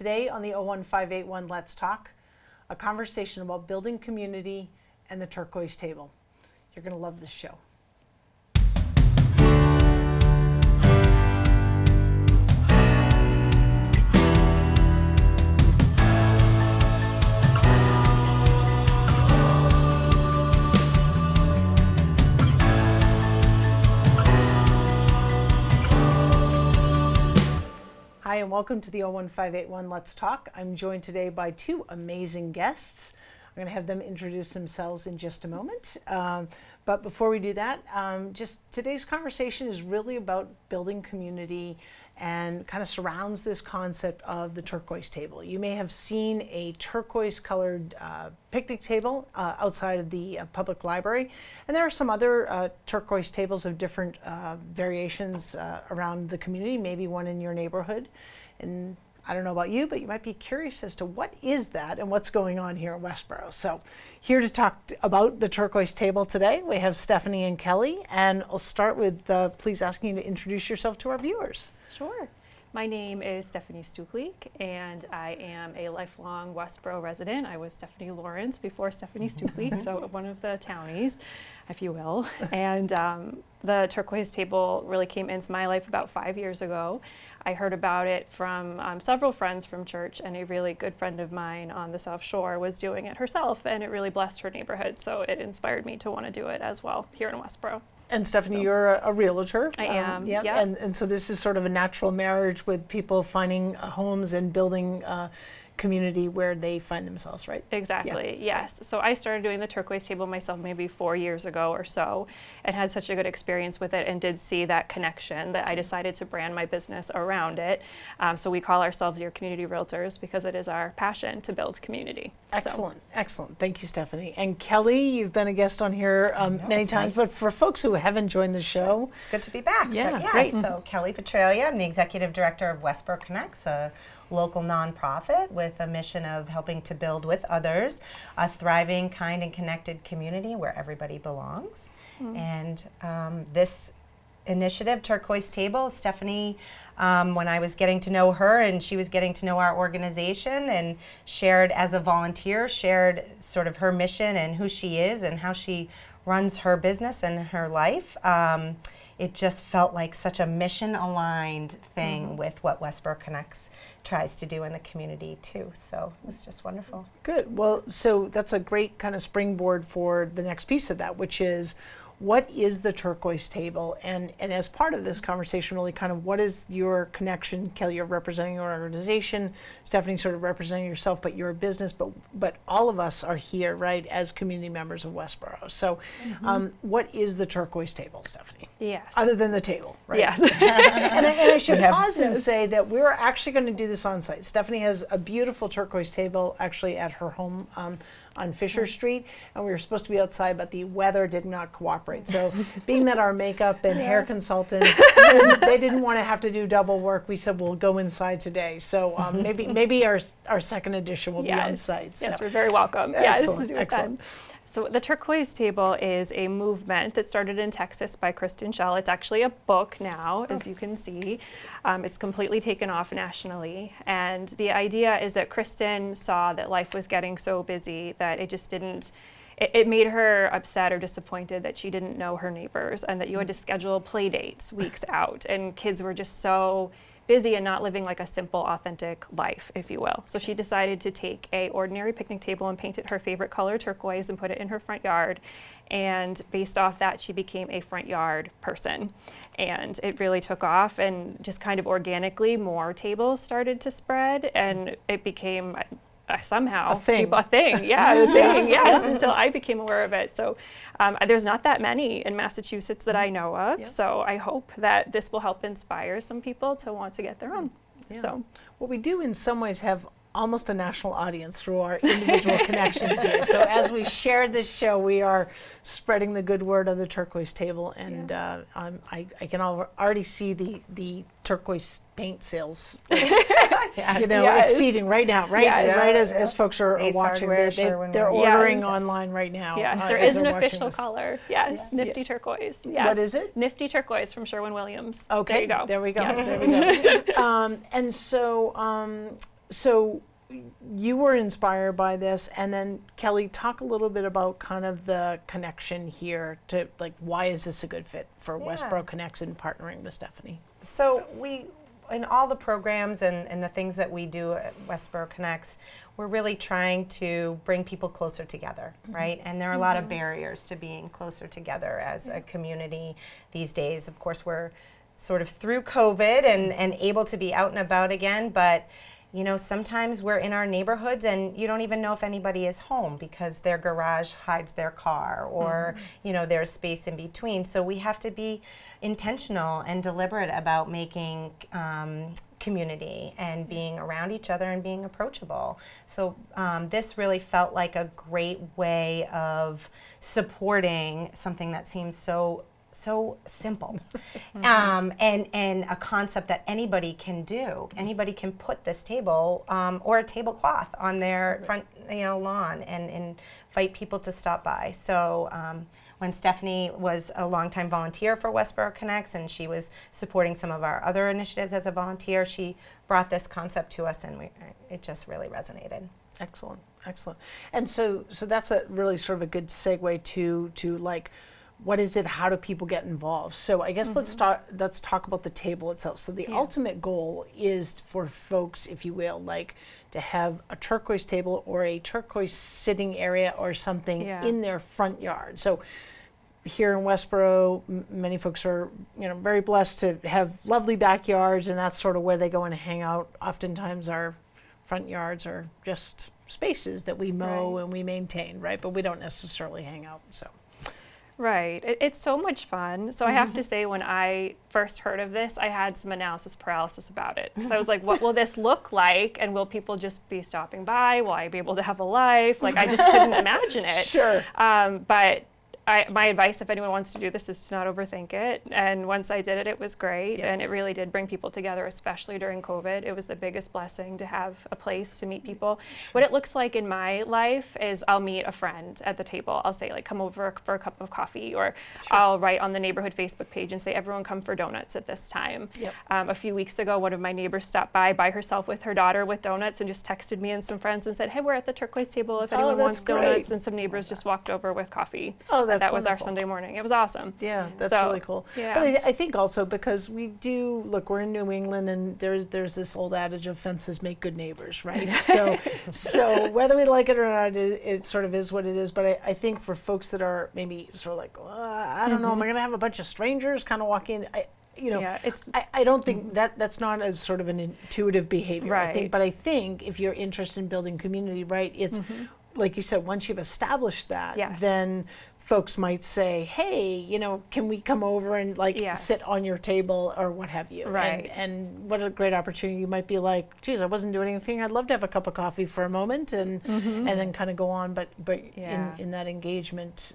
Today on the 01581 Let's Talk, a conversation about building community and the Turquoise Table. You're going to love this show. Hi, and welcome to the 01581 Let's Talk. I'm joined today by two amazing guests. I'm going to have them introduce themselves in just a moment. But before we do that, just today's conversation is really about building community and kind of surrounds this concept of the turquoise table. You may have seen a turquoise colored picnic table outside of the public library. And there are some other turquoise tables of different variations around the community, maybe one in your neighborhood. And I don't know about you, but you might be curious as to what is that and what's going on here in Westboro. So here to talk about the turquoise table today, we have Stephanie and Kelley. And I'll start with please asking you to introduce yourself to our viewers. Sure. My name is Stephanie Stuchlik, and I am a lifelong Westboro resident. I was Stephanie Lawrence before Stephanie Stuchlik, so one of the townies, if you will. And the turquoise table really came into my life about 5 years ago. I heard about it from several friends from church, and a really good friend of mine on the South Shore was doing it herself, and it really blessed her neighborhood. So it inspired me to want to do it as well here in Westboro. And Stephanie, you're a realtor. I am. Yeah. And so this is sort of a natural marriage with people finding homes and building community where they find themselves, right? Exactly, yes. So I started doing the turquoise table myself maybe 4 years ago or so, and had such a good experience with it and did see that connection that I decided to brand my business around it. So we call ourselves your community realtors because it is our passion to build community. Excellent, excellent. Thank you, Stephanie. And Kelley, you've been a guest on here many times, but for folks who haven't joined the show. It's good to be back. Yeah, great. So Kelley Petralia, I'm the Executive Director of Westboro Connects, a local nonprofit with a mission of helping to build with others a thriving, kind, and connected community where everybody belongs. And this initiative, Turquoise Table, Stephanie, when I was getting to know her and she was getting to know our organization and shared as a volunteer, shared sort of her mission and who she is and how she runs her business and her life. It just felt like such a mission-aligned thing with what Westboro Connects tries to do in the community too. So it was just wonderful. Good. Well, so that's a great kind of springboard for the next piece of that, which is what is the turquoise table? And as part of this conversation, really kind of what is your connection? Kelley, you're representing your organization. Stephanie, sort of representing yourself, but you're a business. But all of us are here, right, as community members of Westboro. So what is the turquoise table, Stephanie? Yes. Other than the table, right? Yes. and I should pause and say that we're actually going to do this on site. Stephanie has a beautiful turquoise table actually at her home on Fisher Street, and we were supposed to be outside, but the weather did not cooperate. So being that our makeup and hair consultants, they didn't want to have to do double work, we said we'll go inside today. So maybe our second edition will be on site. Yes, so. we're very welcome. Excellent, Yes, to do excellent. Then. So the Turquoise Table is a movement that started in Texas by Kristen Shell. It's actually a book now, as you can see. It's completely taken off nationally. And the idea is that Kristen saw that life was getting so busy that it just didn't, it made her upset or disappointed that she didn't know her neighbors and that you had to schedule play dates weeks out. And kids were just so busy and not living like a simple, authentic life, if you will. So she decided to take a ordinary picnic table and paint it her favorite color, turquoise, and put it in her front yard. And based off that, she became a front yard person. And it really took off, and just kind of organically, more tables started to spread, and it became somehow a thing, yes, until I became aware of it. So there's not that many in Massachusetts that I know of. So I hope that this will help inspire some people to want to get their own. So what we do in some ways have almost a national audience through our individual connections here. So as we share this show, we are spreading the good word of the turquoise table, and I can already see the turquoise paint sales, exceeding right now, right as folks are watching. They're ordering online right now. Yes, there is an official color. Yes, Nifty Turquoise. Yes. What is it? Nifty Turquoise from Sherwin-Williams. Okay, there you go. There we go. Yes. There we go. And so so you were inspired by this, and then Kelley, talk a little bit about kind of the connection here to like why is this a good fit for Westboro Connects and partnering with Stephanie? So we, in all the programs and the things that we do at Westboro Connects, we're really trying to bring people closer together, right? And there are a lot of barriers to being closer together as a community these days. Of course, we're sort of through COVID and able to be out and about again, but you know, sometimes we're in our neighborhoods and you don't even know if anybody is home because their garage hides their car or, you know, there's space in between. So we have to be intentional and deliberate about making community and being around each other and being approachable. So this really felt like a great way of supporting something that seems so simple, and a concept that anybody can do. Anybody can put this table or a tablecloth on their front, lawn and invite people to stop by. So when Stephanie was a longtime volunteer for Westboro Connects and she was supporting some of our other initiatives as a volunteer, she brought this concept to us, and it just really resonated. Excellent, excellent. And so that's a really sort of a good segue to like, what is it? How do people get involved? So I guess let's talk about the table itself. So the ultimate goal is for folks, if you will, like to have a turquoise table or a turquoise sitting area or something in their front yard. So here in Westboro, many folks are very blessed to have lovely backyards, and that's sort of where they go and hang out. Oftentimes our front yards are just spaces that we mow and we maintain, right? But we don't necessarily hang out. So. Right. It's so much fun. So I have to say, when I first heard of this, I had some analysis paralysis about it. So I was like, what will this look like? And will people just be stopping by? Will I be able to have a life? Like, I just couldn't imagine it. Sure. But my advice, if anyone wants to do this, is to not overthink it. And once I did it, it was great. And it really did bring people together, especially during COVID. It was the biggest blessing to have a place to meet people. What it looks like in my life is I'll meet a friend at the table. I'll say, like, come over for a cup of coffee, or I'll write on the neighborhood Facebook page and say, everyone come for donuts at this time. A few weeks ago, one of my neighbors stopped by herself with her daughter with donuts and just texted me and some friends and said, hey, we're at the Turquoise Table if anyone wants donuts. And some neighbors just walked over with coffee. Oh, that was our Sunday morning. It was awesome. Yeah, that's really cool. Yeah. But I think also because we do, look, we're in New England, and there's this old adage of fences make good neighbors, right? So whether we like it or not, it sort of is what it is. But I think for folks that are maybe sort of like, I don't know, am I going to have a bunch of strangers kind of walk in? I don't think that's not a sort of an intuitive behavior. Right. But I think if you're interested in building community, right, it's like you said, once you've established that, then folks might say, hey, can we come over and sit on your table or what have you? Right. And what a great opportunity. You might be like, geez, I wasn't doing anything. I'd love to have a cup of coffee for a moment and then kind of go on. But in that engagement,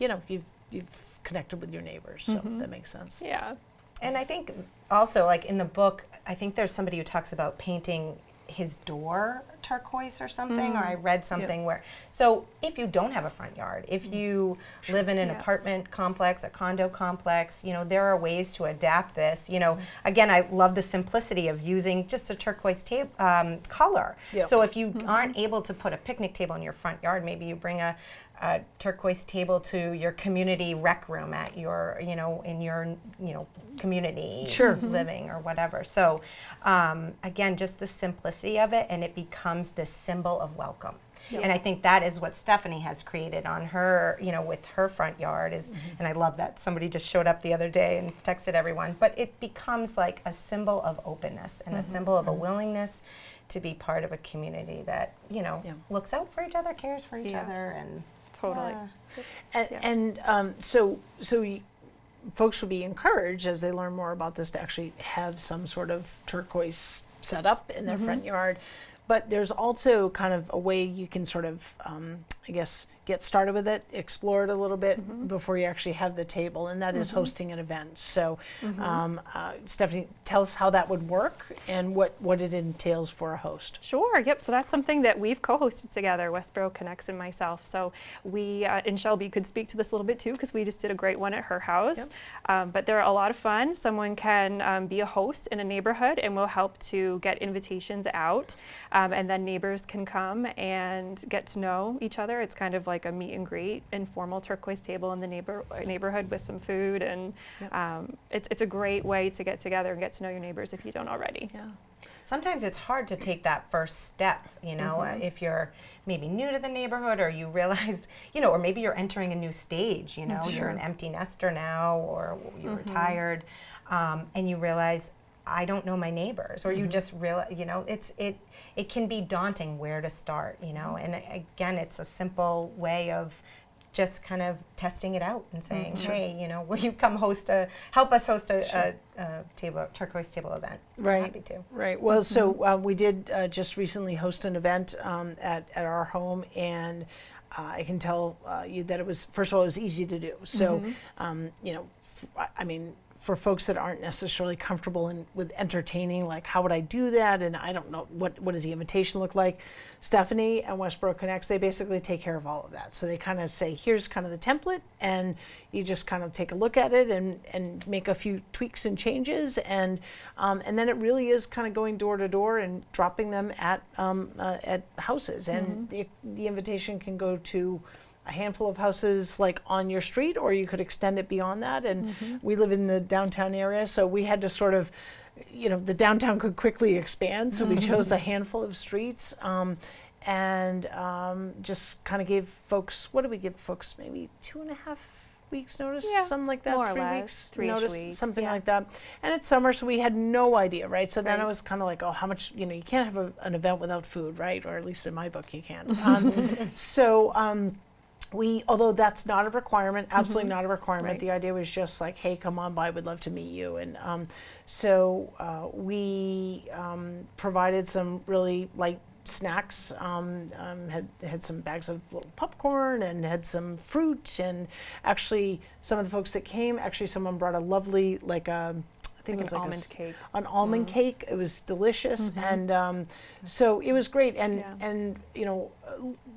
you've connected with your neighbors. So that makes sense. Yeah. And I think also, like in the book, I think there's somebody who talks about painting his door turquoise or something, or I read something where, so if you don't have a front yard, if you live in an apartment complex, a condo complex, there are ways to adapt this. Again, I love the simplicity of using just a turquoise color. So if you aren't able to put a picnic table in your front yard, maybe you bring a turquoise table to your community rec room at your, in your, community living or whatever. So again, just the simplicity of it, and it becomes this symbol of welcome. And I think that is what Stephanie has created on her, with her front yard is, and I love that somebody just showed up the other day and texted everyone, but it becomes like a symbol of openness and a symbol of a willingness to be part of a community that, looks out for each other, cares for each other, and totally. So folks would be encouraged as they learn more about this to actually have some sort of turquoise setup in their front yard. But there's also kind of a way you can sort of I guess, get started with it, explore it a little bit before you actually have the table, and that is hosting an event. So Stephanie, tell us how that would work and what it entails for a host. Sure, yep, so that's something that we've co-hosted together, Westboro Connects and myself. So we, and Shelby could speak to this a little bit too, because we just did a great one at her house. Yep. But they're a lot of fun. Someone can be a host in a neighborhood, and we'll help to get invitations out, and then neighbors can come and get to know each other. It's kind of like a meet and greet, informal turquoise table in the neighborhood with some food, and it's a great way to get together and get to know your neighbors if you don't already. Yeah. Sometimes it's hard to take that first step, you know, if you're maybe new to the neighborhood, or you realize, you know, or maybe you're entering a new stage, you know, you're an empty nester now, or you're retired, and you realize, I don't know my neighbors, or you just realize, you know, it can be daunting where to start, you know, and again, it's a simple way of just kind of testing it out and saying, hey, you know, will you come help us host a turquoise table event? Right. Happy to. Right. Well, so we did just recently host an event at our home, and I can tell you that it was, first of all, it was easy to do. So, you know, I mean, for folks that aren't necessarily comfortable with entertaining, like how would I do that? And I don't know, what does the invitation look like? Stephanie and Westboro Connects, they basically take care of all of that. So they kind of say, here's kind of the template, and you just kind of take a look at it and make a few tweaks and changes. And then it really is kind of going door to door and dropping them at houses. And the invitation can go to a handful of houses like on your street, or you could extend it beyond that. And we live in the downtown area, so we had to sort of, you know, the downtown could quickly expand, so we chose a handful of streets, and just kind of gave folks, what did we give folks, maybe 2.5 weeks notice, something like that, more 3 or less, weeks 3-ish notice, weeks, something like that. And it's summer, so we had no idea, right? So then Right. I was kind of like, oh, how much, you know, you can't have an event without food, right? Or at least in my book you can. Although that's not a requirement, absolutely not a requirement. Right. The idea was just like, hey, come on by, we'd love to meet you. And so we provided some really light snacks, had some bags of little popcorn, and had some fruit. And actually, some of the folks that came, actually someone brought a lovely, like a, I think it was like almond cake. An almond cake. It was delicious, and so it was great. And you know,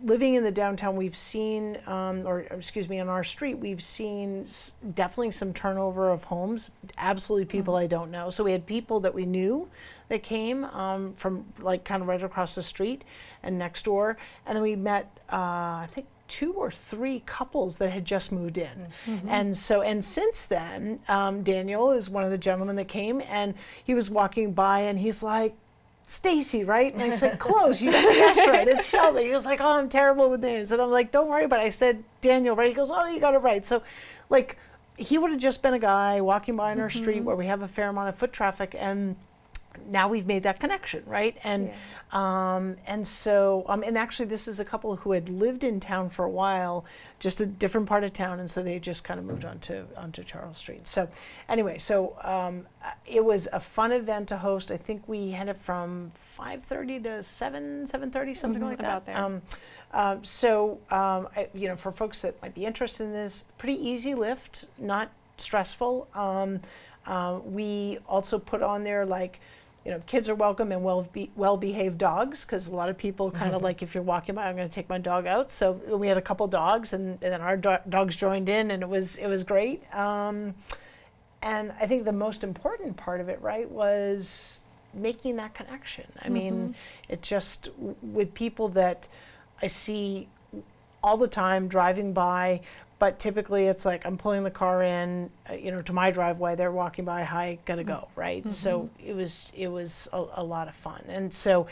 living in the downtown, we've seen, or excuse me, on our street, we've seen definitely some turnover of homes. Absolutely, people I don't know. So we had people that we knew that came from like kind of right across the street and next door, and then we met, I think, 2 or 3 couples that had just moved in. And since then, Daniel is one of the gentlemen that came, and he was walking by and he's like, Stacy, right? And I said, close, you got the guess right, it's Shelby. He was like, oh, I'm terrible with names. And I'm like, don't worry about it. I said, Daniel, right? He goes, oh, you got it right. So like, he would have just been a guy walking by on our street where we have a fair amount of foot traffic, and now we've made that connection, right? And and actually this is a couple who had lived in town for a while, just a different part of town, and so they just kind of moved onto Charles Street. So anyway, it was a fun event to host. I think we had it from 5:30 to 7:30, something like that. About there. You know, for folks that might be interested in this, pretty easy lift, not stressful. We also put on there, like, you know, kids are welcome, and well-behaved dogs, because a lot of people kind of like, if you're walking by, I'm going to take my dog out. So we had a couple dogs, and then our dogs joined in, and it was great. And I think the most important part of it, right, was making that connection. I mean, it just, with people that I see all the time driving by, but typically it's like I'm pulling the car in, you know, to my driveway. They're walking by, hi, gotta go, right? So it was a lot of fun. And so,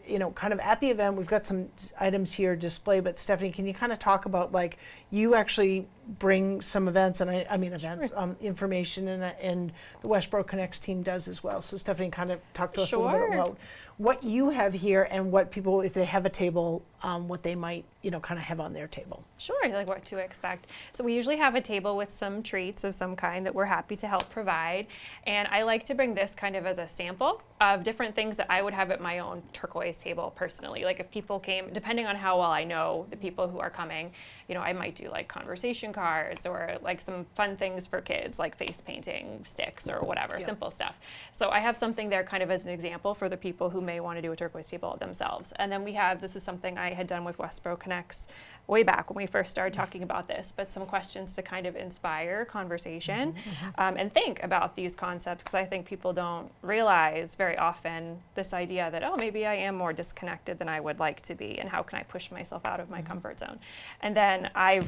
you know, kind of at the event, we've got some items here displayed. But Stephanie, can you kind of talk about, like, you actually bring some events, and I mean events, information, and the Westboro Connects team does as well. So Stephanie, kind of talk to us a little bit about what you have here, and what people, if they have a table, what they might, you know, kind of have on their table. Sure, like what to expect. So we usually have a table with some treats of some kind that we're happy to help provide. And I like to bring this kind of as a sample of different things that I would have at my own turquoise Turquoise Table personally. Like if people came, depending on how well I know the people who are coming, I might do like conversation cards or like some fun things for kids, like face painting sticks or whatever, simple stuff. So I have something there kind of as an example for the people who may want to do a Turquoise Table themselves. And then this is something I had done with Westboro Connects way back when we first started talking about this, but some questions to kind of inspire conversation and think about these concepts, because I think people don't realize very often this idea that, oh, maybe I am more disconnected than I would like to be, and how can I push myself out of my comfort zone? And then I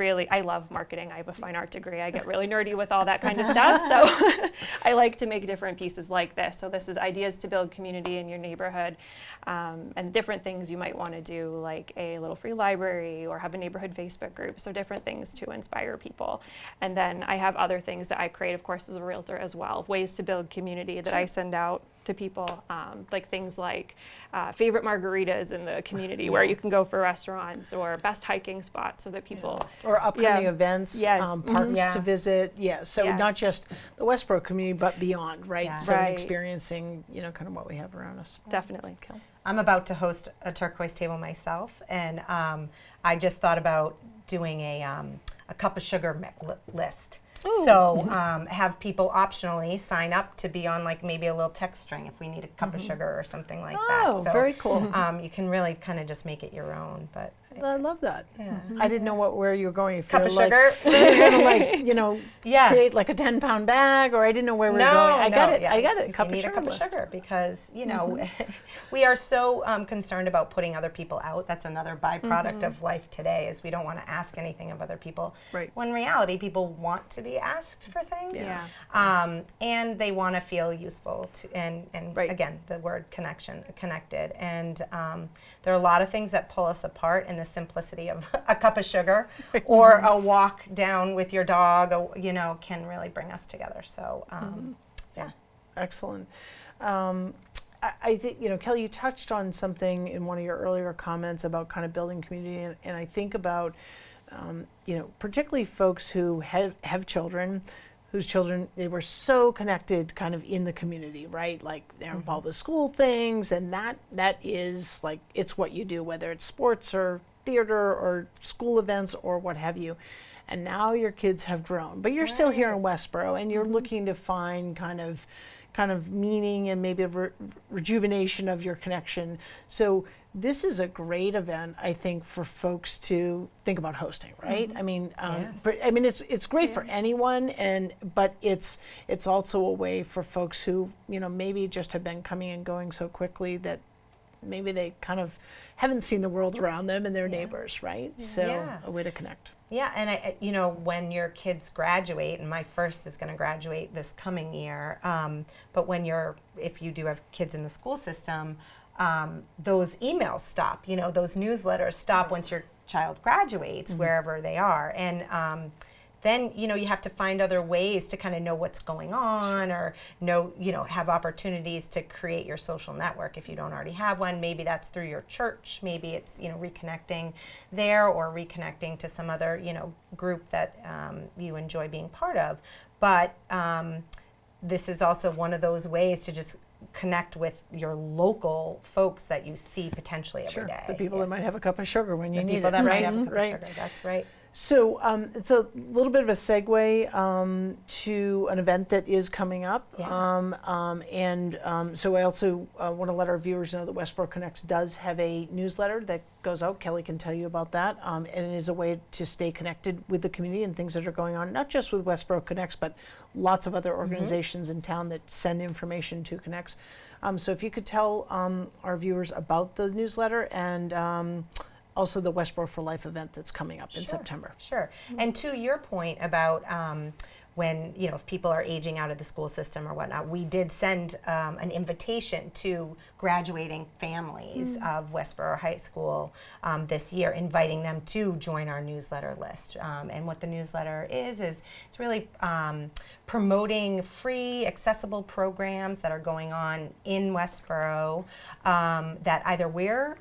love marketing. I have a fine art degree. I get really nerdy with all that kind of stuff. So I like to make different pieces like this. So this is ideas to build community in your neighborhood, and different things you might want to do, like a little free library or have a neighborhood Facebook group. So different things to inspire people. And then I have other things that I create, of course, as a realtor as well, ways to build community that I send out to people, like things like favorite margaritas in the community where you can go for restaurants, or best hiking spots so that people... Or upcoming events, parks to visit. So not just the Westboro community, but beyond, right? So experiencing, kind of what we have around us. Definitely. I'm about to host a Turquoise Table myself, and I just thought about doing a cup of sugar list. Ooh. So have people optionally sign up to be on like maybe a little text string if we need a cup of sugar or something like that. Oh, so, very cool. You can really kind of just make it your own. But I love that. Yeah. I didn't know where you were going. Cup of sugar? Create like a 10-pound bag, or I didn't know where we were going. I got it. I got it. You need a cup of sugar because, we are so concerned about putting other people out. That's another byproduct of life today, is we don't want to ask anything of other people. Right. When in reality, people want to be asked for things. Yeah. And they want to feel useful and again, the word connected. And there are a lot of things that pull us apart in the simplicity of a cup of sugar or a walk down with your dog, can really bring us together. So, Excellent. I think, Kelley, you touched on something in one of your earlier comments about kind of building community, and I think about, particularly folks who have children, whose children, they were so connected kind of in the community, right? Like they're involved with school things, and that is like, it's what you do, whether it's sports or theater or school events or what have you. And now your kids have grown, but you're still here in Westboro, and you're looking to find kind of meaning and maybe a rejuvenation of your connection. So this is a great event, I think, for folks to think about hosting, right? I mean, it's great for anyone, but it's also a way for folks who, maybe just have been coming and going so quickly that maybe they kind of haven't seen the world around them and their neighbors, right? So a way to connect. Yeah, and when your kids graduate, and my first is going to graduate this coming year, but if you do have kids in the school system, those emails stop, those newsletters stop once your child graduates, wherever they are. And then, you have to find other ways to kind of know what's going on, or have opportunities to create your social network if you don't already have one. Maybe that's through your church. Maybe it's, reconnecting there, or reconnecting to some other, group that you enjoy being part of. But this is also one of those ways to just connect with your local folks that you see potentially every day. The people that might have a cup of sugar when you need it. People that might have a cup of sugar, that's right. So it's a little bit of a segue to an event that is coming up. So I also want to let our viewers know that Westboro Connects does have a newsletter that goes out. Kelley can tell you about that. And it is a way to stay connected with the community and things that are going on, not just with Westboro Connects, but lots of other organizations in town that send information to Connects. So if you could tell our viewers about the newsletter and also the Westboro for Life event that's coming up in September. Sure. And to your point about when, if people are aging out of the school system or whatnot, we did send an invitation to graduating families of Westboro High School this year, inviting them to join our newsletter list. And what the newsletter is it's really promoting free, accessible programs that are going on in Westboro that either we're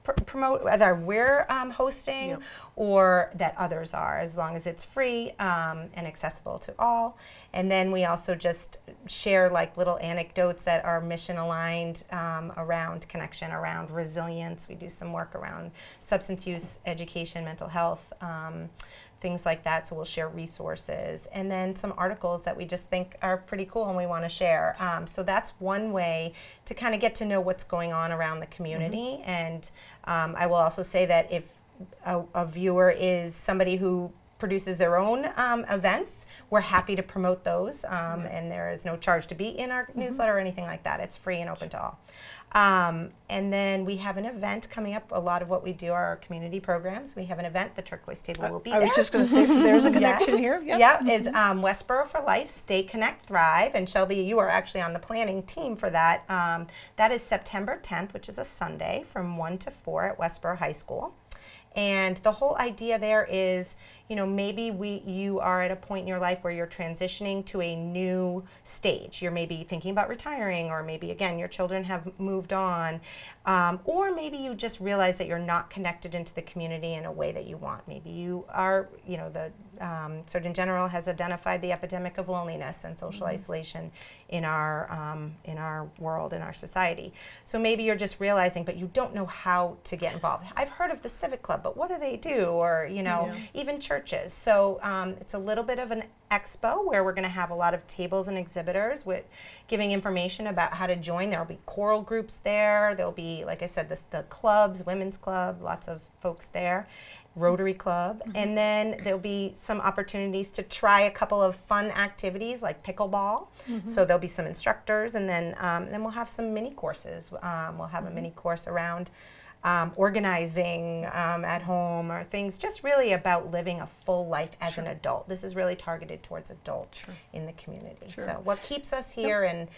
promote, whether we're hosting Yep. or that others are, as long as it's free and accessible to all. And then we also just share like little anecdotes that are mission aligned around connection, around resilience. We do some work around substance use, education, mental health, things like that. So we'll share resources, and then some articles that we just think are pretty cool and we want to share. So that's one way to kind of get to know what's going on around the community. And I will also say that if a viewer is somebody who produces their own events, we're happy to promote those, and there is no charge to be in our newsletter or anything like that. It's free and open to all. And then we have an event coming up. A lot of what we do are our community programs. We have an event. The Turquoise Table will be there. I was just going to say, so there's a connection here. Yep. Yeah, is Westboro for Life, Stay, Connect, Thrive. And Shelby, you are actually on the planning team for that. That is September 10th, which is a Sunday, from 1 to 4 at Westboro High School. And the whole idea there is, you know, maybe you are at a point in your life where you're transitioning to a new stage. You're maybe thinking about retiring, or maybe, again, your children have moved on. Or maybe you just realize that you're not connected into the community in a way that you want. Maybe you are, you know, the Surgeon General has identified the epidemic of loneliness and social isolation in our world, in our society. So maybe you're just realizing, but you don't know how to get involved. I've heard of the Civic Club, but what do they do? Or, you know, even churches. So it's a little bit of an expo where we're going to have a lot of tables and exhibitors with giving information about how to join. There'll be choral groups there. There'll be, like I said, the clubs, women's club, lots of folks there. Rotary Club, and then there'll be some opportunities to try a couple of fun activities like pickleball. So there'll be some instructors, and then we'll have some mini courses. We'll have a mini course around organizing at home, or things just really about living a full life as an adult. This is really targeted towards adults in the community. So what keeps us here and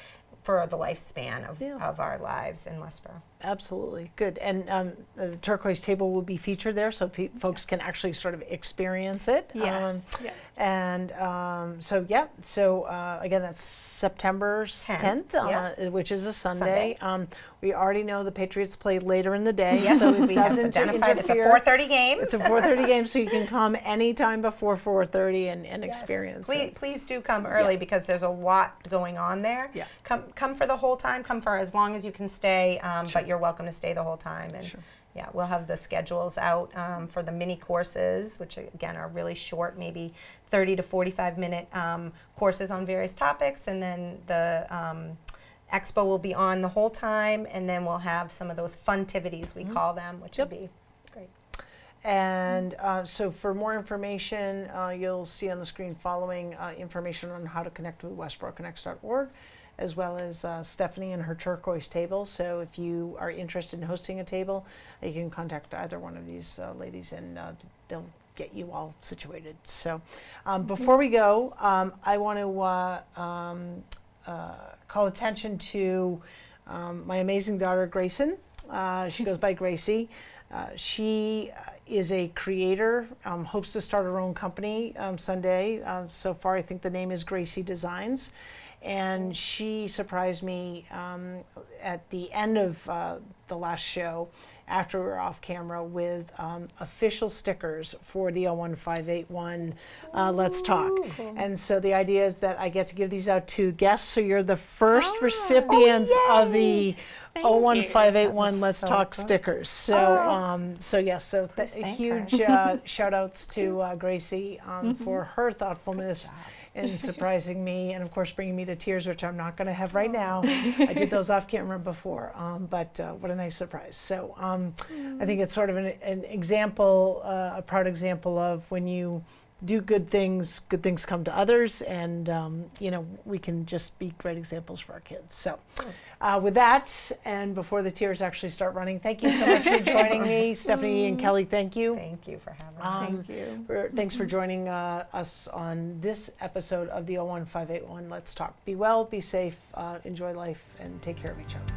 for the lifespan of our lives in Westboro. Absolutely, good. And the Turquoise Table will be featured there, so folks can actually sort of experience it. Yes. And so again, that's September 10th, which is a Sunday. We already know the Patriots play later in the day, so it doesn't interfere. It's a 4:30 game. It's a 4:30 game, so you can come anytime before 4:30 and experience it. Please do come early because there's a lot going on there. Come for the whole time. Come for as long as you can stay, but you're welcome to stay the whole time. And we'll have the schedules out for the mini courses, which again are really short, maybe 30 to 45 minute courses on various topics, and then the expo will be on the whole time, and then we'll have some of those funtivities, we call them, which will be great. And so for more information, you'll see on the screen following information on how to connect with westboroconnects.org, as well as Stephanie and her Turquoise Table. So if you are interested in hosting a table, you can contact either one of these ladies, and they'll get you all situated. So before we go, I want to call attention to my amazing daughter, Grayson. She goes by Gracie. She is a creator, hopes to start her own company someday. So far, I think the name is Gracie Designs. And she surprised me at the end of the last show, after we were off camera, with official stickers for the 01581 Let's Talk. Cool. And so the idea is that I get to give these out to guests. So you're the first recipients of the 01581 Let's Talk stickers. So so huge shout outs to Gracie for her thoughtfulness and surprising me, and of course bringing me to tears, which I'm not going to have right now. I did those off camera before, but what a nice surprise. So I think it's sort of an example, a proud example of when you do good things come to others, and you know, we can just be great examples for our kids. So with that, and before the tears actually start running, thank you so much for joining me. Stephanie and Kelley, thank you. Thank you for having me. Thank you. Thanks for joining us on this episode of the 01581 Let's Talk. Be well, be safe, enjoy life, and take care of each other.